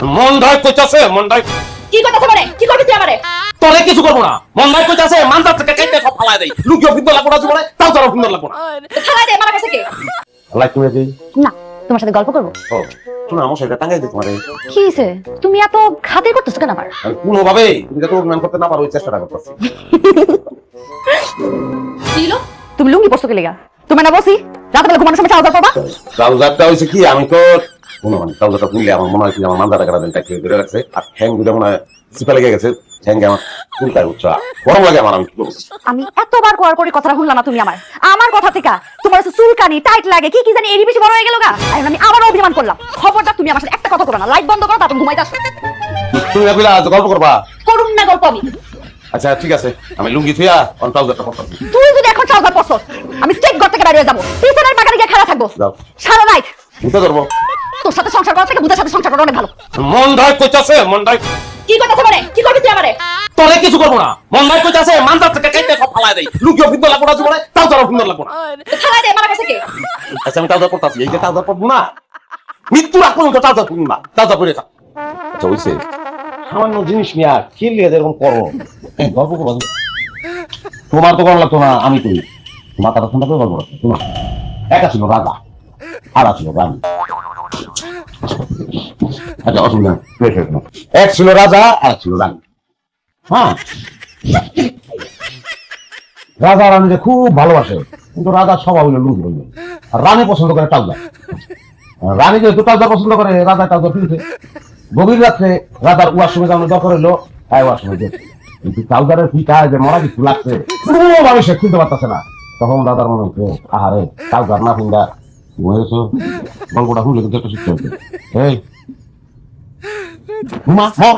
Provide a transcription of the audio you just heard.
মন ধাই কইতাছে মন ধাই কি করতেছ মানে কি করবি তুই আমারে তোরে কিছু করবো না মন ধাই কইতাছে মানজার থেকে কেটে সব ফালাই দেই লুকিও ফিন্দর লাগবো না জীবনে তাও তোর ফিন্দর লাগবো না থালা দে আমার কাছে কে আল্লাহ তুমি দেই না তোমার সাথে গল্প করব ও শোনা আমার সেটা টাঙ্গাই দিই তোমারে কি হইছে তুমি এত খাতির করতেছ কেন আমার কোন ভাবে তুমি তো নাম করতে না পারো ওই চেষ্টাটা করতেছি কি হলো তুমি লুঙ্গি পরছো কি লাগা তুমি না বসি রাতে বেলা ঘুমানোর সময় ট্রাউজার পরবা ট্রাউজারটা হইছে কি আমি তো কোন মানে ট্রাউজারটা খুললে আমার মনে হয় কি আমার মান্দাটা কাটা দেন টাকে ধরে রাখছে আর হ্যাং দুটো মনে হয় সিপা লেগে গেছে হ্যাঙ্গে আমার চুলটাই উঠছে গরম লাগে আমার আমি কি করবো আমি এতবার কোয়ার করে কথা শুনলাম না তুমি আমার কথা থেকে তোমার হচ্ছে চুলকানি টাইট লাগে কি কি জানি এরই বেশি বড় হয়ে গেল গা এখন আমি আবারও অভিমান করলাম খবরদার তুমি আমার সাথে একটা কথা করো না লাইট বন্ধ করো তারপর ঘুমাইতে আসো তুমি আপিলা গল্প করবা করুন না গল্প আমি আচ্ছা ঠিক আছে আমি লুঙ্গি থুইয়া অন ট্রাউজারটা পরতাছি তুই যদি এখন ট্রাউজার পরছস আমি স্টেক ঘর থেকে বেরিয়ে যাবো পিছনের বাগানে গিয়ে খেলা থাকবো যাও সারা রাত ভূতে ধরবো তোর সাথে সংসার করার থেকে ভূতের সাথে সংসার করা অনেক ভালো মন ধাই কইতাছে মন ধাই কি করতেছ মানে কি করবি তুই আমারে তোরে কিছু করবো না মন ধাই কইতাছে মানজার থেকে কেটে সব ফালাই দেই লুকিও ফিন্দর লাগবো না জীবনে তাও তোর ফিন্দর লাগবো না থালা দে আমার কাছে কে আচ্ছা আমি ট্রাউজার পরতাছি এই যে ট্রাউজার পরবো না মৃত্যুর আগ পর্যন্ত ট্রাউজার পরবো না ট্রাউজার পরে থাক আচ্ছা হইছে সামান্য জিনিস নিয়ে খেললে এরকম করো গল্প করবো তোমার তো করা লাগতো না আমি করি মাথাটা ঠান্ডা করে গল্প রাখতো তোমার একা ছিল রাজা আর ছিল রানী আচ্ছা অসুবিধা এক ছিল রাজা আর ছিল রানী হ্যাঁ রাজা রানীকে খুব ভালোবাসে কিন্তু রাজার স্বভাব হইল লুক হইল আর রানী পছন্দ করে ট্রাউজার রানী যেহেতু ট্রাউজার পছন্দ করে রাজা ট্রাউজার কিনছে গভীর রাত্রে রাজার ওয়াশরুমে যাওয়ার দরকার হইলো ওয়াশরুমে গেছে কিন্তু ট্রাউজারের ফিটায় যে মরা কিছু লাগছে কোনোভাবে সে খুলতে পারতেছে না তখন রাজার মনে হচ্ছে আহারে ট্রাউজার না ফিন্দা ঘুমিয়েছো গল্পটা শুনলে কিন্তু একটা শিখতে হচ্ছে এই ঘুমা হ্যাঁ